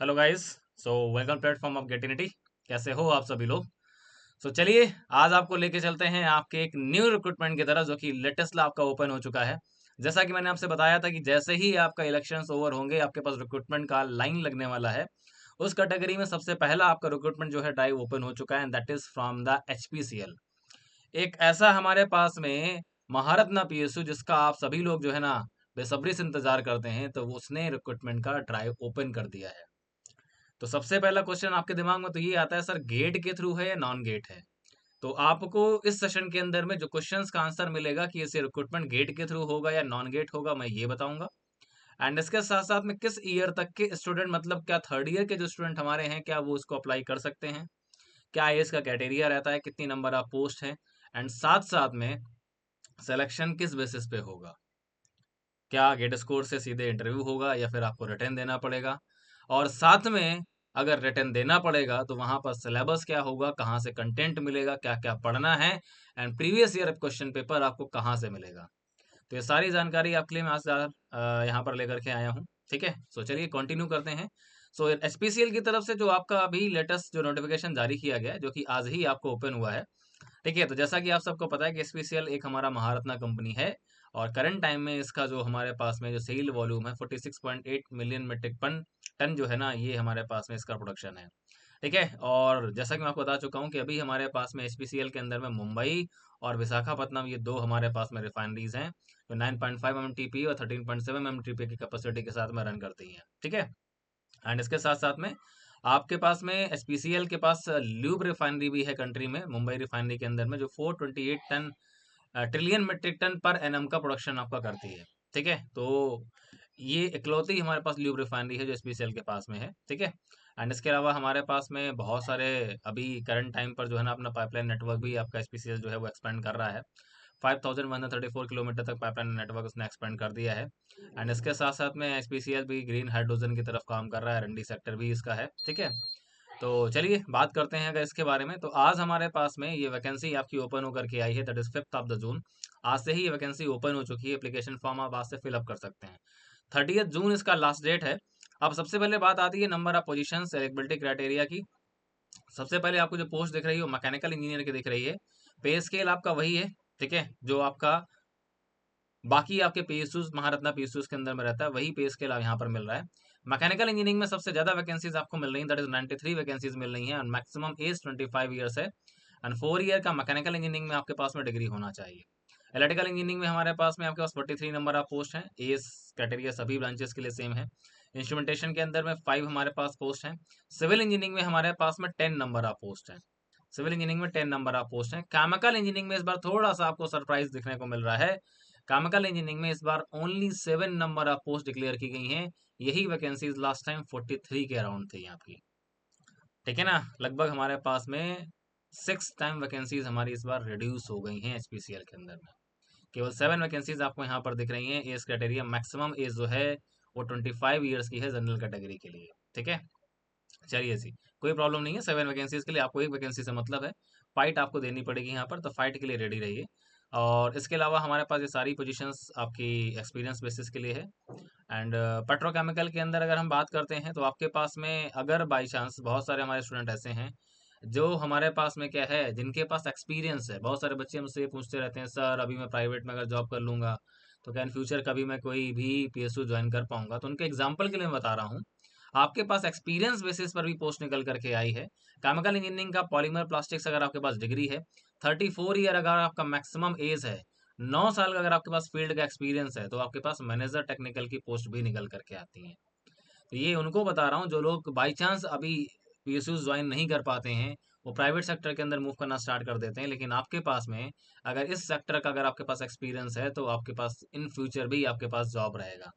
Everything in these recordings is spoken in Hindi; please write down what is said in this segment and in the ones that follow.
Hello guys. So welcome platform of गेटिनिटी। कैसे हो आप सभी लोग? चलिए, आज आपको लेके चलते हैं आपके एक न्यू रिक्रूटमेंट की तरफ, जो कि लेटेस्ट आपका ओपन हो चुका है। जैसा कि मैंने आपसे बताया था कि जैसे ही आपका इलेक्शंस ओवर होंगे, आपके पास रिक्रूटमेंट का लाइन लगने वाला है। उस कैटेगरी में सबसे पहला आपका रिक्रूटमेंट जो है ड्राइव ओपन हो चुका है, and that is from the HPCL. एक ऐसा हमारे पास में महारत्ना पीएसयू, जिसका आप सभी लोग जो है ना बेसब्री से इंतजार करते हैं, तो उसने रिक्रूटमेंट का ड्राइव ओपन कर दिया है। तो सबसे पहला क्वेश्चन आपके दिमाग में तो ये आता है, सर गेट के थ्रू है या नॉन गेट है? तो आपको इस सेशन के अंदर में जो क्वेश्चंस का आंसर मिलेगा कि इसे रिक्रूटमेंट गेट के थ्रू होगा या नॉन गेट होगा, मैं ये बताऊंगा। एंड इसके साथ साथ में किस ईयर तक के स्टूडेंट, मतलब क्या थर्ड ईयर के जो स्टूडेंट हमारे हैं, क्या वो इसको अप्लाई कर सकते हैं? क्या ये इसका क्राइटेरिया रहता है, कितनी नंबर ऑफ पोस्ट हैं? एंड साथ साथ में सिलेक्शन किस बेसिस पे होगा? क्या गेट स्कोर से सीधे इंटरव्यू होगा या फिर आपको रिटर्न देना पड़ेगा? और साथ में अगर रिटर्न देना पड़ेगा तो वहां पर सिलेबस क्या होगा, कहाँ से कंटेंट मिलेगा, क्या क्या पढ़ना है, and previous year question paper आपको कहाँ से मिलेगा? तो ये सारी जानकारी आपके लिए मैं आज यहाँ पर लेकर के आया हूँ। ठीक है, चलिए कंटिन्यू करते हैं। एचपीसीएल की तरफ से जो आपका अभी लेटेस्ट जो नोटिफिकेशन जारी किया गया है, जो कि आज ही आपको ओपन हुआ है। ठीक है, तो जैसा कि आप सबको पता है कि एचपीसीएल एक हमारा महारत्ना कंपनी है, और करंट टाइम में इसका जो हमारे पास में जो सेल वॉल्यूम है 46.8 मिलियन मेट्रिक टन जो है ना, ये हमारे पास में इसका प्रोडक्शन है। ठीक है, और जैसा कि मैं आपको बता चुका हूँ कि अभी हमारे पास में एचपीसीएल के अंदर में मुंबई और विशाखापट्टनम, ये दो हमारे पास में रिफाइनरीज हैं, जो 9.5 MMTP और 13.7 MMTP की कैपेसिटी के साथ में रन करती हैं। ठीक है, एंड इसके साथ साथ में आपके पास में एचपीसीएल के पास ल्यूब रिफाइनरी भी है कंट्री में, मुंबई रिफाइनरी के अंदर में, जो 428 टन ट्रिलियन मेट्रिक टन पर एनम का प्रोडक्शन आपका करती है। ठीक है, तो ये इकलौती हमारे पास ल्यूब रिफाइनरी है जो एचपीसीएल के पास में है। ठीक है, एंड इसके अलावा हमारे पास में बहुत सारे अभी करंट टाइम पर जो है ना अपना पाइपलाइन नेटवर्क भी आपका एचपीसीएल जो है वो एक्सपेंड कर रहा है। 5134 किलोमीटर तक पाइपलाइन नेटवर्क उसने एक्सपेंड कर दिया है। एंड इसके साथ साथ में एचपीसीएल भी ग्रीन हाइड्रोजन की तरफ काम कर रहा है, R&D सेक्टर भी इसका है। ठीक है, तो चलिए बात करते हैं अगर इसके बारे में। तो आज हमारे पास में ये वैकेंसी आपकी ओपन होकर के आई है, दैट इज 5 जून। आज से ही ये वैकेंसी ओपन हो चुकी है, एप्लीकेशन फॉर्म आप आज से फिलअप कर सकते हैं। 30 जून इसका लास्ट डेट है। अब सबसे पहले बात आती है number of position eligibility criteria की। सबसे पहले आपको जो पोस्ट दिख रही है वो मैकेनिकल इंजीनियर की दिख रही है। पे स्केल आपका वही है। ठीक है, जो आपका बाकी आपके पीएसयूज महारत्ना पीएसयूज के अंदर में रहता है, वही पे स्केल यहाँ पर मिल रहा है। मैकेनिकल इंजीनियरिंग में सबसे ज्यादा वैकेंसीज आपको मिल रही हैं, दैट इज 93 वैकेंसीज मिल रही हैं, और मैक्सिमम एज 25 ईयर्स है। एंड 4 ईयर का मैकेनिकल इंजीनियरिंग में आपके पास में डिग्री होना चाहिए। इलेक्ट्रिकल इंजीनियरिंग में हमारे पास में आपके पास 43 नंबर ऑफ पोस्ट हैं। एज क्राइटेरिया सभी ब्रांचेस के लिए सेम है। इंस्ट्रूमेंटेशन के अंदर में 5 हमारे पास पोस्ट हैं। सिविल इंजीनियरिंग में हमारे पास में 10 नंबर ऑफ पोस्ट हैं। सिविल इंजीनियरिंग में 10 नंबर ऑफ पोस्ट हैं। केमिकल इंजीनियरिंग में इस बार थोड़ा सा आपको सरप्राइज दिखने को मिल रहा है। केमिकल इंजीनियरिंग में इस बार only 7 number of post declare की गई हैं। यही वैकेंसीज लास्ट टाइम 43 के अराउंड थी आपकी। ठीक है ना, लगभग हमारे पास में 6 टाइम वैकेंसीज हमारी इस बार रिड्यूस हो गई हैं एचपीसीएल के अंदर में। केवल 7 वैकेंसीज आपको यहाँ पर दिख रही हैं। एज क्राइटेरिया मैक्सिमम एज जो है वो 25 ईयर्स की है जनरल कैटेगरी के लिए। ठीक है, चलिए जी, कोई प्रॉब्लम नहीं है। 7 वैकेंसीज के लिए आपको एक वैकेंसी से मतलब है। फाइट आपको देनी पड़ेगी यहाँ पर, तो फाइट के लिए रेडी रहिए। और इसके अलावा हमारे पास ये सारी पोजीशंस आपकी एक्सपीरियंस बेसिस के लिए है। एंड पेट्रोकेमिकल के अंदर अगर हम बात करते हैं, तो आपके पास में अगर बाई चांस बहुत सारे हमारे स्टूडेंट ऐसे हैं जो हमारे पास में क्या है, जिनके पास एक्सपीरियंस है। बहुत सारे बच्चे हमसे ये पूछते रहते हैं, सर अभी मैं प्राइवेट में अगर जॉब कर लूंगा तो क्या इन फ्यूचर कभी मैं कोई भी पीएसयू ज्वाइन कर पाऊंगा? तो उनके एग्जाम्पल के लिए मैं बता रहा हूँ, आपके पास एक्सपीरियंस बेसिस पर भी पोस्ट निकल करके आई है। केमिकल इंजीनियरिंग का पॉलीमर प्लास्टिक्स अगर आपके पास डिग्री है, 34 ईयर अगर आपका मैक्सिमम एज है, 9 साल का अगर आपके पास फील्ड का एक्सपीरियंस है, तो आपके पास मैनेजर टेक्निकल की पोस्ट भी निकल करके आती हैं। तो ये उनको बता रहा हूँ जो लोग बाई चांस अभी पीएसयू ज्वाइन नहीं कर पाते हैं, वो प्राइवेट सेक्टर के अंदर मूव करना स्टार्ट कर देते हैं। लेकिन आपके पास में अगर इस सेक्टर का अगर आपके पास एक्सपीरियंस है, तो आपके पास इन फ्यूचर भी आपके पास जॉब रहेगा।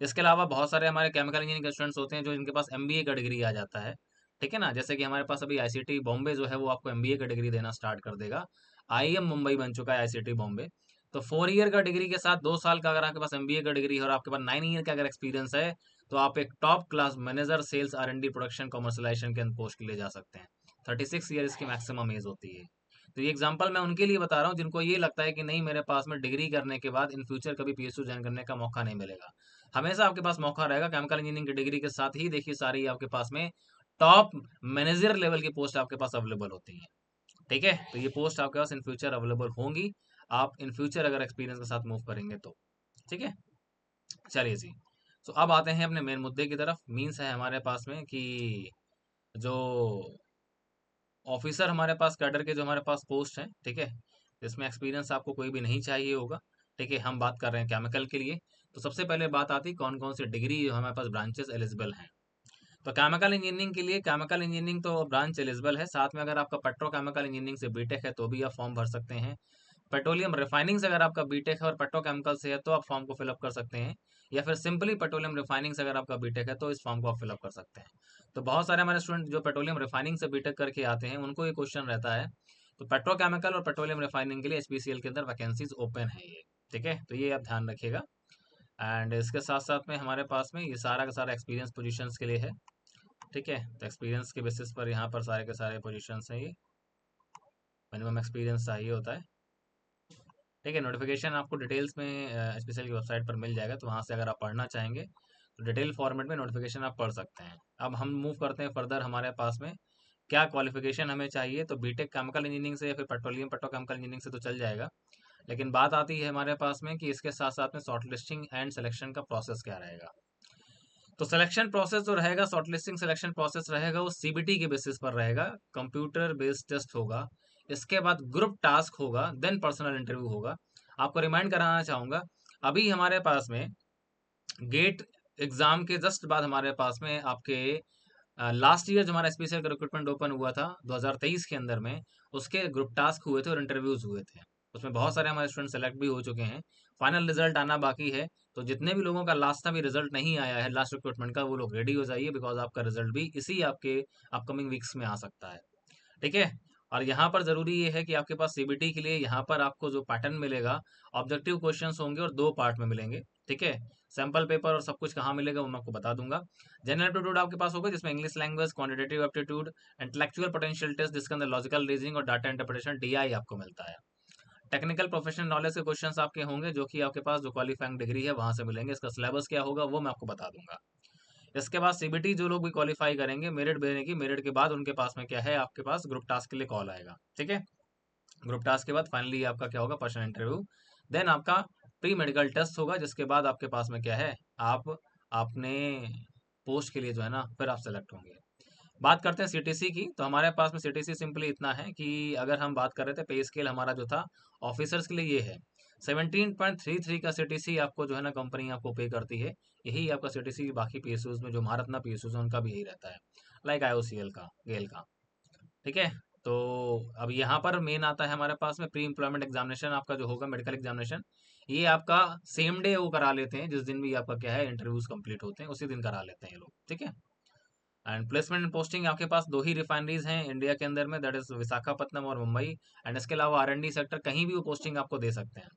इसके अलावा बहुत सारे हमारे केमिकल इंजीनियरिंग के स्टूडेंट्स होते हैं जो जिनके पास एमबीए का डिग्री आ जाता है। ठीक है ना, जैसे कि हमारे पास अभी आईसीटी बॉम्बे जो है वो आपको एमबीए का डिग्री देना स्टार्ट कर देगा। आईएम मुंबई बन चुका है आईसीटी बॉम्बे। तो 4 ईयर का डिग्री के साथ 2 साल का अगर आपके पास एमबीए का डिग्री है और आपके पास 9 ईयर का अगर एक्सपीरियंस है, तो आप एक top class manager sales R&D production commercialisation के पोस्ट के लिए जा सकते हैं। 36 ईयर इसकी मैक्सिमम एज होती है। तो ये एग्जांपल मैं उनके लिए बता रहा हूँ जिनको ये लगता है कि नहीं, मेरे पास में डिग्री करने के बाद इन फ्यूचर कभी पीएसयू ज्वाइन करने का मौका नहीं मिलेगा। हमेशा आपके पास मौका रहेगा। केमिकल इंजीनियरिंग की डिग्री के साथ ही देखिए सारी आपके पास में टॉप मैनेजर लेवल की पोस्ट आपके पास अवेलेबल होती हैं। ठीक है, तो ये पोस्ट आपके पास इन फ्यूचर अवेलेबल होंगी, आप इन फ्यूचर अगर एक्सपीरियंस के साथ मूव करेंगे तो। ठीक है, चलिए जी। तो अब आते हैं अपने मेन मुद्दे की तरफ। मीन्स है हमारे पास में कि जो ऑफिसर हमारे पास कैडर के जो हमारे पास पोस्ट हैं, ठीक है, इसमें एक्सपीरियंस आपको कोई भी नहीं चाहिए होगा। ठीक है, हम बात कर रहे हैं केमिकल के लिए। तो सबसे पहले बात आती कौन कौन सी डिग्री हमारे पास ब्रांचेस एलिजिबल हैं। तो केमिकल इंजीनियरिंग के लिए केमिकल इंजीनियरिंग तो ब्रांच एलिजिबल है। साथ में अगर आपका पेट्रोकेमिकल इंजीनियरिंग से बीटेक है तो भी आप फॉर्म भर सकते हैं। पेट्रोलियम रिफाइनिंग से अगर आपका बीटेक है और पेट्रोकेमिकल से है तो आप फॉर्म को फिलअप कर सकते हैं। या फिर सिंपली पेट्रोलियम रिफाइनिंग से अगर आपका बीटेक है तो इस फॉर्म को आप फिलअप कर सकते हैं। तो बहुत सारे हमारे स्टूडेंट जो पेट्रोलियम रिफाइनिंग से बीटेक करके आते हैं उनको ये क्वेश्चन रहता है। तो पेट्रोकेमिकल और पेट्रोलियम रिफाइनिंग के लिए एचपीसीएल के अंदर वैकेंसीज ओपन है ये। ठीक है, तो ये आप ध्यान रखिएगा। एंड इसके साथ साथ में हमारे पास में ये सारा का सारा एक्सपीरियंस पोजीशंस के लिए है। ठीक है, तो एक्सपीरियंस के बेसिस पर यहाँ पर सारे के सारे पोजीशंस हैं। ये मिनिमम एक्सपीरियंस चाहिए होता है। ठीक है, नोटिफिकेशन आपको डिटेल्स में एचपीसीएल की वेबसाइट पर मिल जाएगा, तो वहाँ से अगर आप पढ़ना चाहेंगे तो डिटेल फॉर्मेट में नोटिफिकेशन आप पढ़ सकते हैं। अब हम मूव करते हैं फर्दर। हमारे पास में क्या क्वालिफिकेशन हमें चाहिए, तो बीटेक केमिकल इंजीनियरिंग से या फिर पेट्रोलियम पेट्रोकेमिकल इंजीनियरिंग से तो चल जाएगा। लेकिन बात आती है हमारे पास में कि इसके साथ साथ में शॉर्ट लिस्टिंग एंड सिलेक्शन का प्रोसेस क्या रहेगा। तो सिलेक्शन प्रोसेस जो रहेगा, शॉर्ट लिस्टिंग सिलेक्शन प्रोसेस रहेगा, वो सीबीटी के बेसिस पर रहेगा। कंप्यूटर बेस्ड टेस्ट होगा, इसके बाद ग्रुप टास्क होगा, देन पर्सनल इंटरव्यू होगा। आपको रिमाइंड कराना चाहूंगा, अभी हमारे पास में गेट एग्जाम के जस्ट बाद हमारे पास में आपके लास्ट ईयर जो हमारा स्पेशल रिक्रूटमेंट ओपन हुआ था 2023 के अंदर में, उसके ग्रुप टास्क हुए थे और इंटरव्यूज हुए थे। उसमें बहुत सारे हमारे स्टूडेंट सेलेक्ट भी हो चुके हैं। फाइनल रिजल्ट आना बाकी है। तो जितने भी लोगों का लास्ट टाइम रिजल्ट नहीं आया है लास्ट रिक्रूटमेंट का, वो लोग रेडी हो जाइए, बिकॉज आपका रिजल्ट भी इसी आपके अपकमिंग वीक्स में आ सकता है। ठीक है, और यहाँ पर ज़रूरी ये है कि आपके पास सीबीटी के लिए यहाँ पर आपको जो पैटर्न मिलेगा, ऑब्जेक्टिव क्वेश्चंस होंगे और 2 पार्ट में मिलेंगे। ठीक है, सैंपल पेपर और सब कुछ कहाँ मिलेगा वो मैं आपको बता दूंगा। जनरल एप्टीट्यूड आपके पास होगा जिसमें English language, quantitative aptitude, intellectual potential test जिसके अंदर लॉजिकल रीजनिंग और डाटा इंटरप्रिटेशन डीआई आपको मिलता है। टेक्निकल प्रोफेशनल नॉलेज के क्वेश्चंस आपके होंगे जो कि आपके पास जो क्वालिफाइंग डिग्री है वहां से मिलेंगे। इसका सिलेबस क्या होगा वो मैं आपको बता दूंगा। इसके बाद सीबीटी जो लोग भी क्वालिफाई करेंगे, मेरिट बनेगी, मेरिट के बाद उनके पास में क्या है, आपके पास ग्रुप टास्क के लिए कॉल आएगा। ठीक है, ग्रुप टास्क के बाद फाइनली आपका क्या होगा, पर्सनल इंटरव्यू, देन आपका प्री मेडिकल टेस्ट होगा, जिसके बाद आपके पास में क्या है, आप अपने पोस्ट के लिए जो है ना फिर आप सेलेक्ट होंगे। बात करते हैं सीटीसी की। तो हमारे पास में सीटीसी सिंपली इतना है कि अगर हम बात कर रहे थे पे स्केल हमारा जो था ऑफिसर्स के लिए ये है 17.33 का सीटीसी आपको जो है ना कंपनी आपको पे करती है। यही आपका सीटीसी बाकी पीएसयूज में जो महारत्ना पीएसयूज है उनका भी यही रहता है, लाइक आईओसीएल का, गेल का। ठीक है, तो अब यहाँ पर मेन आता है हमारे पास में प्री एम्प्लॉयमेंट एग्जामिनेशन आपका जो होगा, मेडिकल एग्जामिनेशन। ये आपका सेम डे वो करा लेते हैं, जिस दिन भी आपका क्या है इंटरव्यूज कंप्लीट होते हैं उसी दिन करा लेते हैं ये लोग। ठीक है, एंड प्लेसमेंट एंड पोस्टिंग आपके पास 2 ही रिफाइनरीज हैं इंडिया के अंदर में, दैट इज विशाखापट्टनम और मुंबई। एंड इसके अलावा आरएनडी सेक्टर कहीं भी वो पोस्टिंग आपको दे सकते हैं।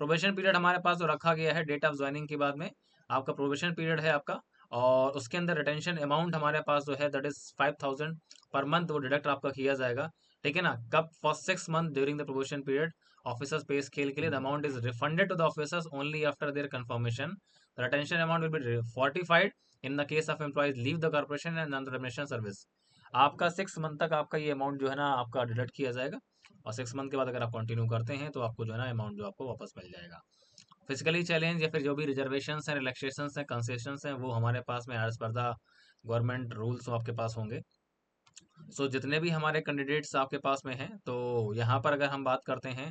प्रोबेशन पीरियड हमारे पास जो रखा गया है डेट ऑफ ज्वाइनिंग के बाद में आपका प्रोबेशन पीरियड है आपका, और उसके अंदर रिटेंशन अमाउंट हमारे पास जो है दैट इज 5000 पर मंथ वो डिडक्ट आपका किया जाएगा। ठीक है ना, कब, for 6 month during the probation period officers pay scale के लिए the amount is refunded to the officers only after their confirmation. The retention amount will be fortified in the case of employees leave the corporation and non termination service. आपका 6 मंथ तक आपका ये अमाउंट जो है ना आपका डिडक्ट किया जाएगा, और 6 मंथ के बाद अगर आप कंटिन्यू करते हैं तो आपको जो है ना अमाउंट जो आपको वापस मिल जाएगा। फिजिकली चैलेंज या फिर जो भी रिजर्वेशन हैं, रिलैक्सेशन हैं, कंसेशन हैं, वो हमारे पास में as per the government rules आपके पास होंगे। सो जितने भी हमारे कैंडिडेट्स आपके पास में हैं, तो यहाँ पर अगर हम बात करते हैं,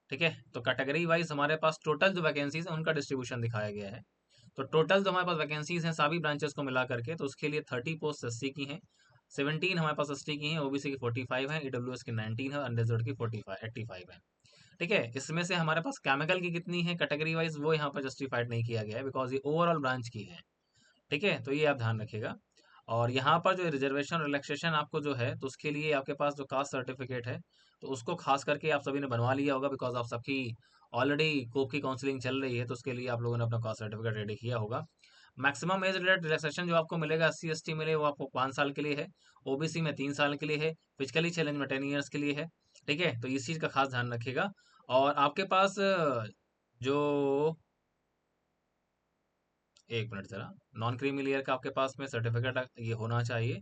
ठीक है, तो कैटेगरी वाइज हमारे पास टोटल जो वैकेंसीज है उनका डिस्ट्रीब्यूशन दिखाया गया है। तो टोटल जो हमारे पास वैकेंसीज हैं सभी ब्रांचेस को मिला करके, तो उसके लिए 30 पोस्ट एससी की हैं, 17 हमारे पास एसटी की हैं, ओबीसी की 45 है, ईडब्ल्यूएस की 19 है, अनरिजर्व्ड की 45 85 है। ठीक है, इसमें से हमारे पास केमिकल की कितनी है कैटेगरी वाइज वो यहाँ पर जस्टिफाइड नहीं किया गया है, बिकॉज ये ओवरऑल ब्रांच की है। ठीक है, तो ये आप ध्यान रखिएगा। और यहाँ पर जो रिजर्वेशन रिलैक्सेशन आपको जो है, तो उसके लिए आपके पास जो कास्ट सर्टिफिकेट है, तो उसको खास करके आप सभी ने बनवा लिया होगा, बिकॉज आप सबकी ऑलरेडी कोप की काउंसलिंग चल रही है, तो उसके लिए आप लोगों ने अपना कास्ट सर्टिफिकेट रेडी किया होगा। मैक्सिमम एज रिलेटेड रिलैक्सेशन जो आपको मिलेगा एससी एसटी मिले वो आपको 5 साल के लिए है, ओबीसी में 3 साल के लिए है, फिजिकली चैलेंज में 10 ईयर्स के लिए है। ठीक है, तो इस चीज़ का खास ध्यान रखिएगा। और आपके पास जो एक मिनट जरा, नॉन क्रीमी लेयर का आपके पास में सर्टिफिकेट ये होना चाहिए।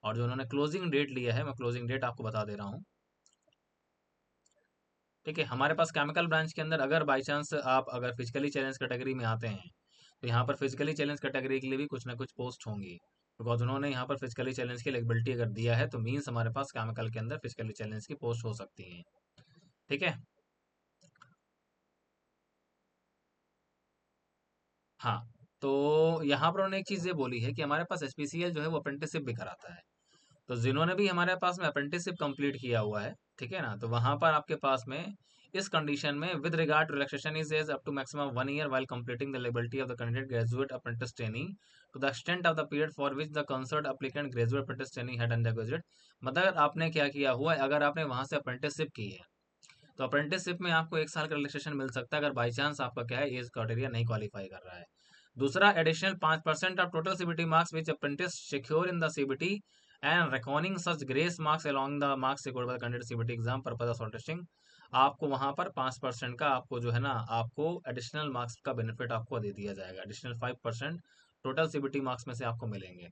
और जो उन्होंने क्लोजिंग डेट लिया है, मैं क्लोजिंग डेट आपको बता दे रहा हूँ। ठीक है, हमारे पास केमिकल ब्रांच के अंदर अगर बाई चांस आप अगर फिजिकली चैलेंज कैटेगरी में आते हैं, तो यहाँ पर फिजिकली चैलेंज कैटेगरी के लिए भी कुछ ना कुछ पोस्ट होंगी, बिकॉज उन्होंने यहाँ पर फिजिकली चैलेंज की एलिजिबिलिटी अगर दिया है, तो मीन्स हमारे पास केमिकल के अंदर फिजिकली चैलेंज की पोस्ट हो सकती है। ठीक है, हाँ। तो यहाँ पर उन्होंने एक चीज़ ये बोली है कि हमारे पास एसपीसीएल जो है वो अप्रेंटिसशिप भी कराता है। तो जिन्होंने भी हमारे पास में अप्रेंटिसशिप कंप्लीट किया हुआ है, ठीक है ना, तो वहां पर आपके पास में इस कंडीशन में with regard to relaxation is age up to maximum 1 year while completing the liability of the candidate graduate apprentice training to the extent of the period for which the concert applicant graduate apprentice training had under graduate. मतलब आपने क्या किया हुआ है, अगर आपने वहां से अप्रेंटिसशिप की है, तो अप्रेंटिसशिप में आपको 1 साल का रिलैक्सेशन मिल सकता है, अगर बाई चांस आपका क्या है एज क्राइटेरिया नहीं क्वालिफाई कर रहा है। दूसरा, additional 5% of total CBT marks which apprentice secure in the CBT and recording such grace marks along the marks secured by candidate CBT exam purpose of shortlisting. आपको वहां पर 5% का आपको जो है ना, आपको एडिशनल मार्क्स का बेनिफिट आपको दे दिया जाएगा। एडिशनल 5% टोटल सीबीटी मार्क्स में से आपको मिलेंगे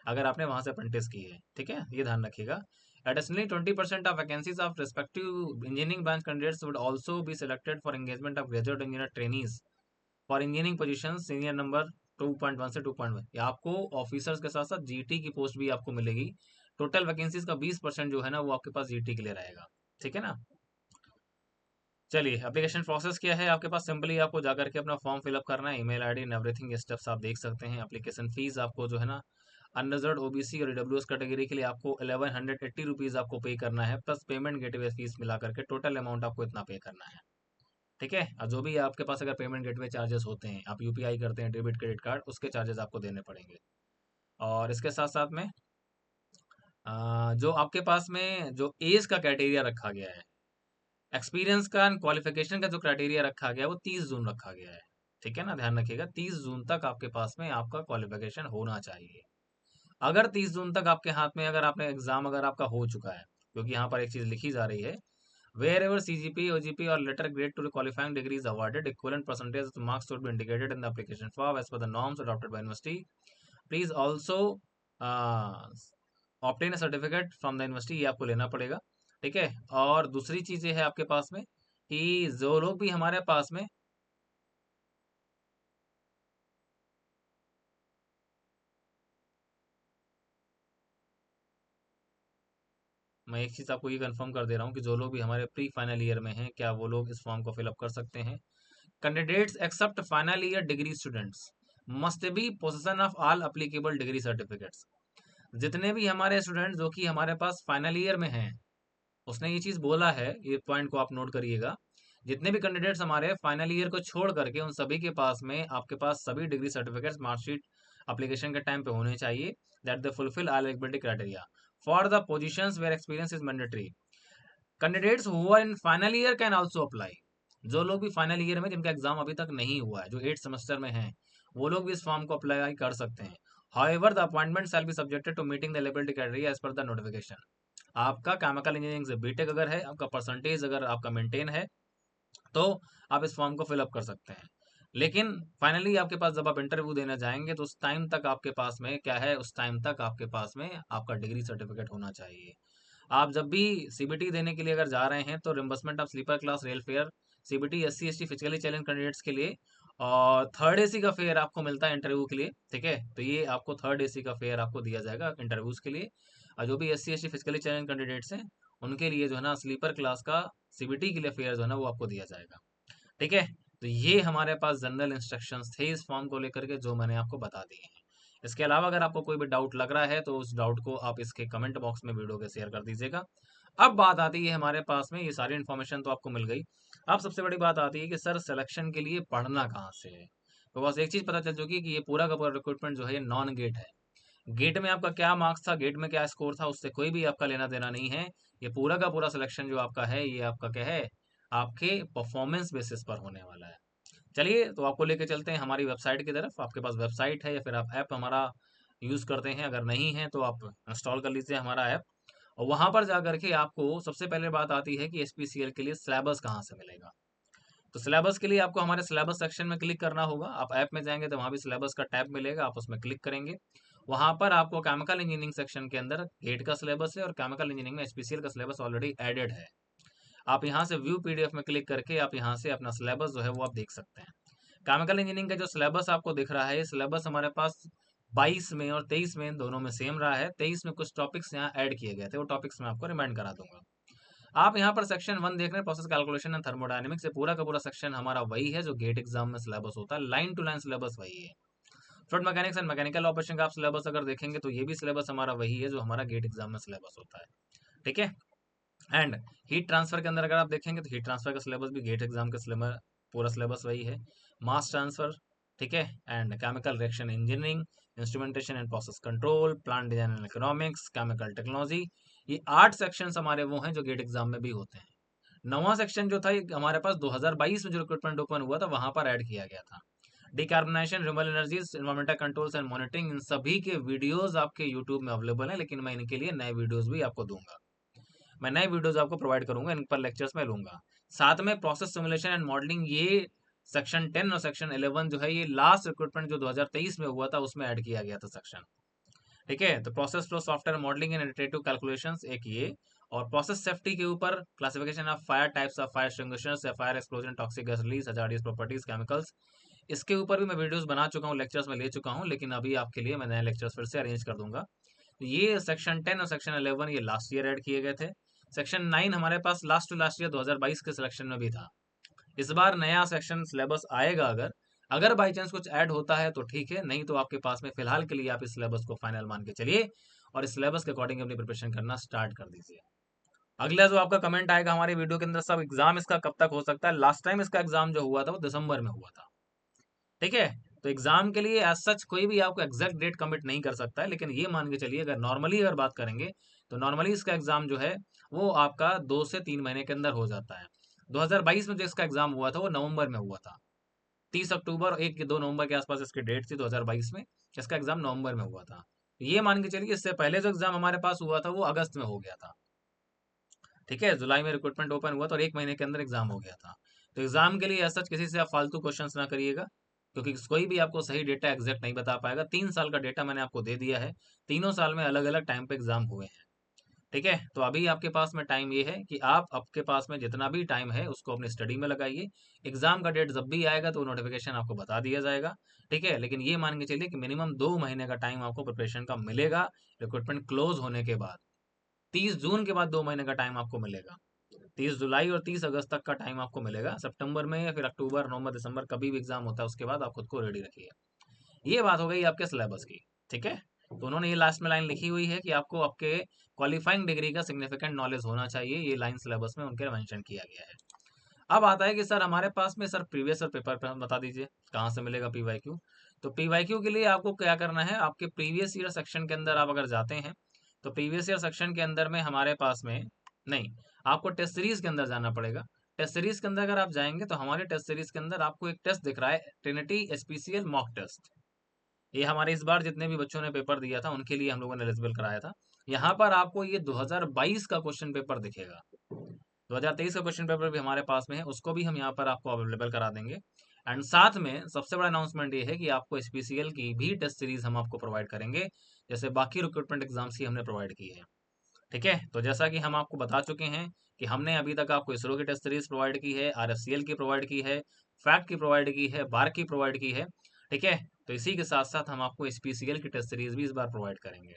अगर आपने वहां से अप्रेंटिस की है। ठीक है, ये ध्यान रखिएगा। Additionally, 20% of vacancies of respective engineering branch candidates would also be selected for engagement of graduate engineer trainees for engineering positions senior number 2.1 से 2.1। ये आपको ऑफिसर्स के साथ साथ जीटी की पोस्ट भी आपको मिलेगी। टोटल वैकेंसीज का 20% जो है ना वो आपके पास जीटी के लिए रहेगा। ठीक है ना। चलिए, एप्लीकेशन प्रोसेस क्या है आपके पास, सिंपली आपको जाकर के अपना फॉर्म फिलअप करना है, email ID and everything steps आप देख सकते हैं। एप्लीकेशन फीस आपको जो है ना, अनरिजर्व्ड ओबीसी और ईडब्ल्यूएस कैटेगरी के लिए आपको 1180 रुपीज़ आपको पे करना है, प्लस पेमेंट गेटवे फीस मिला करके टोटल अमाउंट आपको इतना पे करना है। ठीक है, और जो भी आपके पास अगर पेमेंट गेटवे चार्जेस होते हैं, आप यूपीआई करते हैं, डेबिट क्रेडिट कार्ड, उसके चार्जेस आपको देने पड़ेंगे। और इसके साथ साथ में जो आपके पास में जो एज का क्राइटेरिया रखा गया है, एक्सपीरियंस का एंड क्वालिफिकेशन का जो क्राइटेरिया रखा गया है वो 30 जून रखा गया है। ठीक है ना, ध्यान रखिएगा 30 जून तक आपके पास में आपका क्वालिफिकेशन होना चाहिए। अगर 30 जून तक आपके हाथ में अगर आपने एग्जाम अगर आपका हो चुका है, क्योंकि यहाँ पर एक चीज लिखी जा रही है, वेयर एवर सीजीपी ओजीपी और letter grade to qualifying degree is awarded equivalent percentage of marks should be indicated in the application form as per the norms adopted by university. Please also obtain certificate from the university, ये आपको लेना पड़ेगा। ठीक है, और दूसरी चीज ये है आपके पास में कि जो लोग भी हमारे पास में, मैं एक चीज आपको ये कंफर्म कर दे रहा हूँ कि जो लोग भी हमारे प्री फाइनल ईयर में हैं, क्या वो लोग इस फॉर्म को फिलअप कर सकते हैं। Candidates except final year degree students must be possession of all applicable degree certificates. जितने भी हमारे स्टूडेंट जो कि हमारे पास फाइनल ईयर में हैं, उसने ये चीज बोला है, ये पॉइंट को आप नोट करिएगा। जितने भी कैंडिडेट्स हमारे फाइनल ईयर को छोड़ करके उन सभी के पास में आपके पास सभी डिग्री सर्टिफिकेट्स मार्कशीट एप्लीकेशन के टाइम पे होने चाहिए, that they fulfil all eligibility criteria for the positions where experience is mandatory. Candidates who are in final year can also apply. जो लोग भी फाइनल ईयर में जिनका एग्जाम अभी तक नहीं हुआ है, जो 8th सेमेस्टर में हैं, वो लोग भी इस फॉर्म को अप्लाई कर सकते हैं। However the appointment shall be subjected to meeting the eligibility criteria as per the notification. आपका केमिकल इंजीनियरिंग से बीटेक अगर है, आपका परसेंटेज अगर आपका मेंटेन है, तो आप इस फॉर्म को फिलअप कर सकते हैं। लेकिन फाइनली आपके पास जब आप इंटरव्यू देने जाएंगे, तो उस टाइम तक आपके पास में क्या है, उस टाइम तक आपके पास में आपका डिग्री सर्टिफिकेट होना चाहिए। आप जब भी सीबीटी देने के लिए अगर जा रहे हैं, तो reimbursement of sleeper class rail fare, CBT SC ST physically challenge candidates के लिए, और थर्ड एसी का फेयर आपको मिलता है इंटरव्यू के लिए। ठीक है, तो ये आपको थर्ड एसी का फेयर आपको दिया जाएगा इंटरव्यूज के लिए। और जो भी SC ST physically challenge candidates हैं, उनके लिए जो है ना स्लीपर क्लास का सीबीटी के लिए फेयर जो है ना वो आपको दिया जाएगा। ठीक है, तो ये हमारे पास जनरल इंस्ट्रक्शंस थे इस फॉर्म को लेकर के, जो मैंने आपको बता दिए हैं। इसके अलावा अगर आपको कोई भी डाउट लग रहा है, तो उस डाउट को आप इसके कमेंट बॉक्स में वीडियो के शेयर कर दीजिएगा। अब बात आती है हमारे पास में, ये सारी इन्फॉर्मेशन तो आपको मिल गई। अब सबसे बड़ी बात आती है कि सर सिलेक्शन के लिए पढ़ना कहाँ से है। तो बस एक चीज़ पता चल चुकी है कि ये पूरा का पूरा रिक्रूटमेंट जो है ये नॉन गेट है। गेट में आपका क्या मार्क्स था, गेट में क्या स्कोर था, उससे कोई भी आपका लेना देना नहीं है। ये पूरा का पूरा सिलेक्शन जो आपका है, ये आपका क्या है, आपके परफॉर्मेंस बेसिस पर होने वाला है। चलिए, तो आपको लेके चलते हैं हमारी वेबसाइट की तरफ। आपके पास वेबसाइट है या फिर आप ऐप हमारा यूज़ करते हैं, अगर नहीं है तो आप इंस्टॉल कर लीजिए हमारा ऐप। और वहाँ पर जा करके आपको सबसे पहले बात आती है कि एसपीसीएल के लिए सिलेबस कहाँ से मिलेगा। तो सिलेबस के लिए आपको हमारे सिलेबस सेक्शन में क्लिक करना होगा। आप ऐप में जाएंगे तो वहाँ भी सिलेबस का टैब मिलेगा, आप उसमें क्लिक करेंगे। वहाँ पर आपको केमिकल इंजीनियरिंग सेक्शन के अंदर गेट का सिलेबस है और केमिकल इंजीनियरिंग में एचपीसीएल का सिलेबस ऑलरेडी एडेड है। आप यहाँ से व्यू पीडीएफ में क्लिक करके आप यहाँ से अपना सिलेबस जो है वो आप देख सकते हैं। केमिकल इंजीनियरिंग का जो सिलेबस आपको दिख रहा है, ये सिलेबस हमारे पास 22 में और 23 में दोनों में सेम रहा है। 23 में कुछ टॉपिक्स यहाँ ऐड किए गए थे, वो टॉपिक्स मैं आपको रिमाइंड करा दूंगा। आप यहाँ पर सेक्शन 1 देख रहे हैं, प्रोसेस कैलकुलेशन एंड थर्मोडायनेमिक्स। ये पूरा का पूरा सेक्शन हमारा वही है जो गेट एग्जाम में सिलेबस होता है, लाइन टू लाइन सिलेबस वही है। Fluid mechanics and mechanical operation का आप सिलेबस अगर देखेंगे तो ये भी सिलेबस हमारा वही है जो हमारा गेट एग्जाम में सिलेबस होता है, ठीक है। एंड हीट ट्रांसफर के अंदर अगर आप देखेंगे तो हीट ट्रांसफर का सिलेबस भी गेट एग्जाम का सिलेबस पूरा सिलेबस वही है। मास ट्रांसफर, ठीक है, and chemical reaction engineering, instrumentation and process control, plant design and economics, chemical technology, ये 8 सेक्शंस हमारे वो हैं जो गेट एग्जाम में भी होते हैं। 9वां सेक्शन जो था ये हमारे पास 2022 में जो रिक्रूटमेंट ओपन हुआ था वहां पर ऐड किया गया था। Decarbonisation, renewable energies, environmental controls and monitoring, इन सभी के वीडियोस आपके यूट्यूब में अवेलेबल हैं, लेकिन मैं इनके लिए नए वीडियोस भी आपको दूंगा। मैं नए वीडियोस आपको प्रोवाइड करूंगा, इन पर लेक्चर्स में लूंगा। साथ में प्रोसेस सिमुलेशन एंड मॉडलिंग, ये सेक्शन 10 और सेक्शन 11 जो है ये लास्ट रिक्रूटमेंट जो 2023 में हुआ था उसमें ऐड किया गया था सेक्शन, ठीक है। तो process flow software modelling and iterative calculations एक ये, और प्रोसेस सेफ्टी के ऊपर classification of fire, types of fire extinguishers या fire explosion, toxic gas release, hazardous properties, chemicals, इसके ऊपर भी मैं वीडियोस बना चुका हूँ, लेक्चर्स में ले चुका हूँ, लेकिन अभी आपके लिए मैं नए लेक्चर्स फिर से अरेंज कर दूंगा। ये सेक्शन 10 और सेक्शन 11 ये लास्ट ईयर ऐड किए गए थे। सेक्शन 9 हमारे पास लास्ट टू लास्ट ईयर 2022 के सिलेक्शन में भी था। इस बार नया सेक्शन सिलेबस आएगा, अगर अगर बाई चांस कुछ ऐड होता है तो ठीक है, नहीं तो आपके पास में फिलहाल के लिए आप इस सिलेबस को फाइनल मान के चलिए और इस सिलेबस के अकॉर्डिंग अपनी प्रिपरेशन करना स्टार्ट कर दीजिए। अगला जो आपका कमेंट आएगा हमारी वीडियो के अंदर, सब एग्जाम इसका कब तक हो सकता है। लास्ट टाइम इसका एग्जाम जो हुआ था वो दिसंबर में हुआ था, ठीक है। तो एग्जाम के लिए एज सच कोई भी आपको एग्जैक्ट डेट कमिट नहीं कर सकता है, लेकिन ये मान के चलिए अगर नॉर्मली अगर बात करेंगे तो नॉर्मली इसका एग्जाम जो है वो आपका 2 से 3 महीने के अंदर हो जाता है। 2022 में जो इसका एग्जाम हुआ था वो नवंबर में हुआ था। 30 अक्टूबर 1-2 नवंबर के आसपास इसकी डेट थी 2022 में। इसका एग्जाम नवंबर में हुआ था। ये मान के चलिए इससे पहले जो एग्जाम हमारे पास हुआ था वो अगस्त में हो गया था, ठीक है। जुलाई में रिक्रूटमेंट ओपन हुआ था और 1 महीने के अंदर एग्जाम हो गया था। तो एग्जाम के लिए ऐसा किसी से आप फालतू क्वेश्चन ना करिएगा, क्योंकि कोई भी आपको सही डेटा एग्जैक्ट नहीं बता पाएगा। 3 साल का डेटा मैंने आपको दे दिया है, तीनों साल में अलग अलग टाइम पे एग्जाम हुए हैं, ठीक है। तो अभी आपके पास में टाइम ये है कि आप आपके पास में जितना भी टाइम है उसको अपनी स्टडी में लगाइए। एग्जाम का डेट जब भी आएगा तो नोटिफिकेशन आपको बता दिया जाएगा, ठीक है। लेकिन ये मान के चलिए कि मिनिमम 2 महीने का टाइम आपको प्रिपरेशन का मिलेगा रिक्रूटमेंट क्लोज होने के बाद। 30 जून के बाद 2 महीने का टाइम आपको मिलेगा। 30 जुलाई और 30 अगस्त तक का टाइम आपको मिलेगा। सितंबर में या फिर अक्टूबर, नवंबर, दिसंबर कभी भी एग्जाम होता है उसके बाद आप खुद को रेडी रखिए। ये बात हो गई आपके सिलेबस की, ठीक है। तो उन्होंने ये लास्ट में लाइन लिखी हुई है कि आपको आपके क्वालिफाइंग डिग्री का सिग्निफिकेंट नॉलेज होना चाहिए, ये लाइन सिलेबस में उनके मेंशन किया गया है। अब आता है कि सर हमारे पास में सर प्रीवियस ईयर पेपर पे बता दीजिए कहाँ से मिलेगा पीवाईक्यू। तो पीवाईक्यू के लिए आपको क्या करना है, आपके प्रीवियस ईयर सेक्शन के अंदर आप अगर जाते हैं तो प्रीवियस ईयर सेक्शन के अंदर में हमारे पास में नहीं, आपको टेस्ट सीरीज के अंदर जाना पड़ेगा। टेस्ट सीरीज के अंदर अगर आप जाएंगे तो हमारे टेस्ट सीरीज के अंदर आपको एक टेस्ट दिख रहा है, ट्रिनिटी एसपीसीएल मॉक टेस्ट। ये हमारे इस बार जितने भी बच्चों ने पेपर दिया था उनके लिए हम लोगों ने एलिजिबल कराया था। यहाँ पर आपको ये 2022 का क्वेश्चन पेपर दिखेगा। 2023 का क्वेश्चन पेपर भी हमारे पास में है, उसको भी हम यहाँ पर आपको अवेलेबल करा देंगे। एंड साथ में सबसे बड़ा अनाउंसमेंट ये है कि आपको एसपीसीएल की भी टेस्ट सीरीज हम आपको प्रोवाइड करेंगे, जैसे बाकी रिक्रूटमेंट एग्जाम्स की हमने प्रोवाइड की है, ठीक है। तो जैसा कि हम आपको बता चुके हैं कि हमने अभी तक आपको इसरो की टेस्ट सीरीज प्रोवाइड की है, आरएफसीएल की प्रोवाइड की है, फैक्ट की प्रोवाइड की है, बार की प्रोवाइड की है, ठीक है। तो इसी के साथ साथ हम आपको एसपीसीएल की टेस्ट सीरीज भी इस बार प्रोवाइड करेंगे।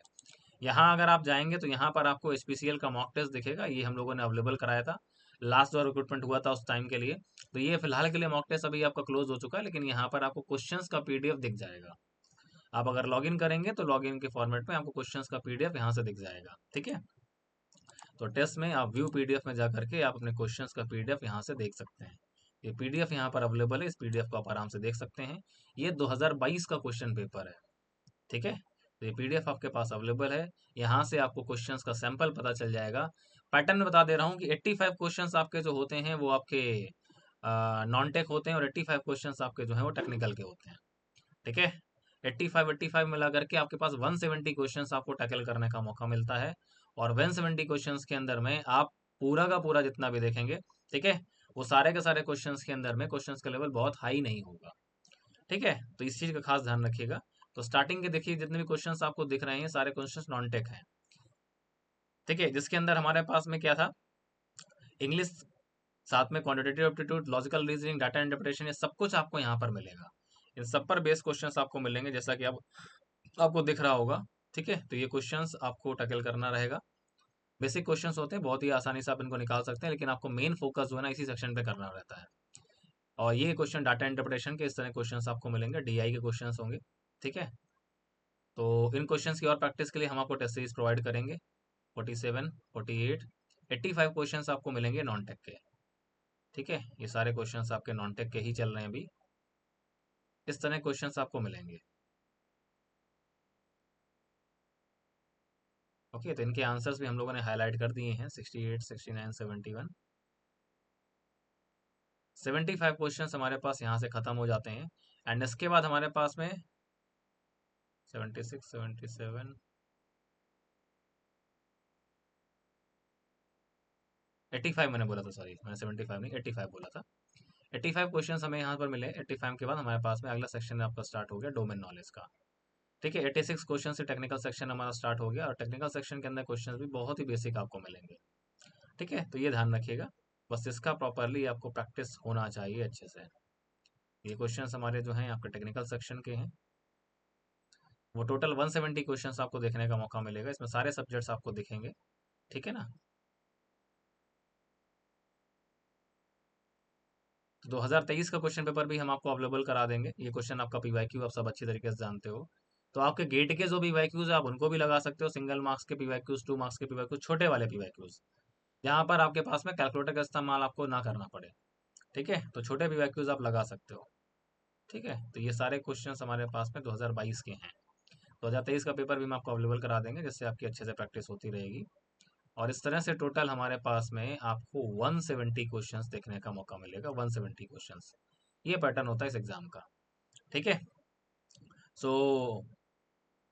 यहाँ अगर आप जाएंगे तो यहाँ पर आपको एसपीसीएल का मॉक टेस्ट दिखेगा, ये हम लोगों ने अवेलेबल कराया था लास्ट जो रिक्रूटमेंट हुआ था उस टाइम के लिए। तो ये फिलहाल के लिए मॉक टेस्ट अभी आपका क्लोज हो चुका है, लेकिन यहाँ पर आपको क्वेश्चंस का पीडीएफ दिख जाएगा। आप अगर लॉगिन करेंगे तो लॉगिन के फॉर्मेट में आपको क्वेश्चंस का पीडीएफ यहाँ से दिख जाएगा, ठीक है। तो टेस्ट में आप व्यू पीडीएफ में जा करके आप अपने क्वेश्चंस का पीडीएफ यहाँ से देख सकते हैं। ये पीडीएफ यहाँ पर अवेलेबल है, इस पीडीएफ को आप आराम से देख सकते हैं। ये 2022 का क्वेश्चन पेपर है, ठीक है। तो ये पीडीएफ आपके पास अवेलेबल है, यहाँ से आपको क्वेश्चंस का सैंपल पता चल जाएगा। पैटर्न में बता दे रहा हूँ कि 85 क्वेश्चंस आपके जो होते हैं वो आपके नॉन टेक होते हैं और 85 क्वेश्चंस आपके जो है वो टेक्निकल के होते हैं, ठीक है। 85 मिला करके आपके पास 170 क्वेश्चंस आपको टैकल करने का मौका मिलता है। और 170 क्वेश्चंस के अंदर में आप पूरा का पूरा जितना भी देखेंगे, ठीक है, वो सारे के सारे क्वेश्चंस के अंदर में क्वेश्चंस का लेवल बहुत हाई नहीं होगा। ठीक है, तो इस चीज़ का खास ध्यान रखिएगा। तो स्टार्टिंग के देखिए जितने भी क्वेश्चंस आपको दिख रहे हैं सारे क्वेश्चंस नॉन टेक हैं। ठीक है, जिसके अंदर हमारे पास में क्या था, इंग्लिश, साथ में quantitative aptitude, logical reasoning, data interpretation, ये सब कुछ आपको यहाँ पर मिलेगा। इन सब पर बेस्ड क्वेश्चंस आपको मिलेंगे, जैसा कि अब आपको दिख रहा होगा। ठीक है, तो ये क्वेश्चंस आपको टैकल करना रहेगा। बेसिक क्वेश्चंस होते हैं, बहुत ही आसानी से आप इनको निकाल सकते हैं, लेकिन आपको मेन फोकस जो है ना इसी सेक्शन पे करना रहता है। और ये क्वेश्चन डाटा इंटरप्रिटेशन के इस तरह क्वेश्चंस आपको मिलेंगे, डीआई के क्वेश्चंस होंगे। ठीक है, तो इन क्वेश्चंस की और प्रैक्टिस के लिए हम आपको टेस्ट सीरीज प्रोवाइड करेंगे। 47, 48, 85 क्वेश्चंस आपको मिलेंगे नॉन टेक के। ठीक है, ये सारे क्वेश्चंस आपके नॉन टेक के ही चल रहे हैं अभी। इस तरह क्वेश्चंस आपको मिलेंगे। ओके, तो इनके आंसर्स भी हम लोगों ने हाईलाइट कर दिए हैं। 68, 69, 71, 75 क्वेश्चंस हमारे पास यहाँ से खत्म हो जाते हैं। एंड इसके बाद हमारे पास में 76, 77, 85 मैंने बोला था, सॉरी मैंने 75 नहीं 85 बोला था। 85 क्वेश्चंस हमें यहाँ पर मिले। 85 के बाद हमारे पास में अगला सेक्शन आपका स्टार्ट हो गया डोमेन नॉलेज का। ठीक है, 86 क्वेश्चन से टेक्निकल सेक्शन हमारा स्टार्ट हो गया, और टेक्निकल सेक्शन के अंदर क्वेश्चंस भी बहुत ही बेसिक आपको मिलेंगे। ठीक है, तो ये ध्यान रखिएगा, बस इसका प्रॉपरली आपको प्रैक्टिस होना चाहिए अच्छे से। ये क्वेश्चंस हमारे जो हैं आपके टेक्निकल सेक्शन के हैं। वो टोटल 170 क्वेश्चंस आपको देखने का मौका मिलेगा, इसमें सारे सब्जेक्ट्स आपको दिखेंगे। ठीक है ना, तो 2023 का क्वेश्चन पेपर भी हम आपको अवेलेबल करा देंगे। ये क्वेश्चन आपका पीवाईक्यू आप सब अच्छी तरीके से जानते हो। तो आपके गेट के जो पीवाईक्यूज है आप उनको भी लगा सकते हो, सिंगल मार्क्स के पीवाईक्यूज, 2 मार्क्स के पीवाईक्यूज, छोटे वाले पीवाईक्यूज, जहाँ पर आपके पास में कैलकुलेटर का इस्तेमाल आपको ना करना पड़े। ठीक है, तो छोटे पीवाईक्यूज आप लगा सकते हो। ठीक है, तो ये सारे क्वेश्चंस हमारे पास में 2022 के हैं। 2023 का पेपर भी हम आपको अवेलेबल करा देंगे, जिससे आपकी अच्छे से प्रैक्टिस होती रहेगी। और इस तरह से टोटल हमारे पास में आपको 170 क्वेश्चंस देखने का मौका मिलेगा। 170 क्वेश्चंस, ये पैटर्न होता है इस एग्जाम का। ठीक है, सो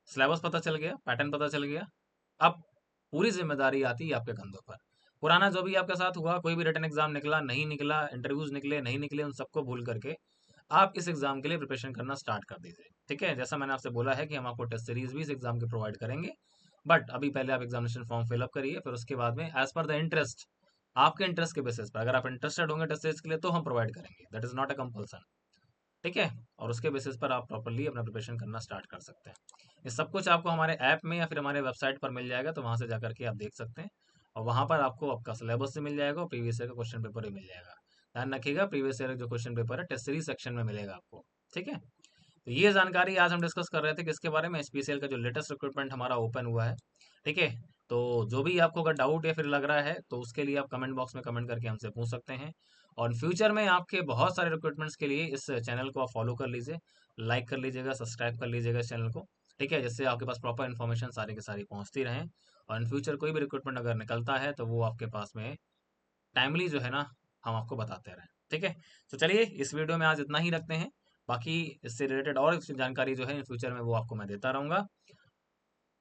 सिलेबस पता चल गया, पैटर्न पता चल गया। अब पूरी जिम्मेदारी आती है आपके कंधों पर। पुराना जो भी आपके साथ हुआ, कोई भी रिटन एग्जाम निकला नहीं निकला, इंटरव्यूज निकले नहीं निकले, उन सबको भूल करके आप इस एग्जाम के लिए प्रिपरेशन करना स्टार्ट कर दीजिए। ठीक है, जैसा मैंने आपसे बोला है कि हम आपको टेस्ट सीरीज भी इस एग्जाम के प्रोवाइड करेंगे, बट अभी पहले आप एग्जामिनेशन फॉर्म फिलअप करिए, फिर उसके बाद में एज पर द इंटरेस्ट, आपके इंटरेस्ट के बेसिस पर अगर आप इंटरेस्टेड होंगे टेस्ट सीरीज के लिए तो हम प्रोवाइड करेंगे, that is not a compulsion. ठीक है, और उसके बेसिस पर आप प्रॉपरली अपना प्रिपरेशन करना स्टार्ट कर सकते हैं। ये सब कुछ आपको हमारे ऐप में या फिर हमारे वेबसाइट पर मिल जाएगा, तो वहाँ से जाकर के आप देख सकते हैं। और वहाँ पर आपको आपका सिलेबस से मिल जाएगा और प्रीवियस ईयर का क्वेश्चन पेपर भी मिल जाएगा। ध्यान रखिएगा, प्रीवियस ईयर जो क्वेश्चन पेपर है टेस्ट सीरीज सेक्शन में मिलेगा आपको। ठीक है, तो ये जानकारी आज हम डिस्कस कर रहे थे किसके बारे में, एचपीसीएल का जो लेटेस्ट रिक्रूटमेंट हमारा ओपन हुआ है। ठीक है, तो जो भी आपको अगर डाउट या फिर लग रहा है तो उसके लिए आप कमेंट बॉक्स में कमेंट करके हमसे पूछ सकते हैं। और फ्यूचर में आपके बहुत सारे रिक्रूटमेंट्स के लिए इस चैनल को आप फॉलो कर लीजिए, लाइक कर लीजिएगा, सब्सक्राइब कर लीजिएगा इस चैनल को। ठीक है, जिससे आपके पास प्रॉपर इन्फॉर्मेशन सारी की सारी पहुंचती रहें, और इन फ्यूचर कोई भी रिक्रूटमेंट अगर निकलता है तो वो आपके पास में टाइमली जो है ना हम आपको बताते रहें। ठीक है, तो चलिए इस वीडियो में आज इतना ही रखते हैं। बाकी इससे रिलेटेड और जानकारी जो है इन फ्यूचर में वो आपको मैं देता रहूंगा।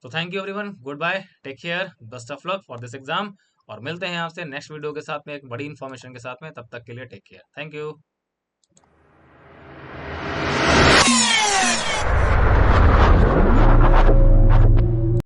तो thank you everyone, goodbye, take care, best of luck for this exam. और मिलते हैं आपसे नेक्स्ट वीडियो के साथ में एक बड़ी इन्फॉर्मेशन के साथ में, तब तक के लिए टेक केयर, थैंक यू।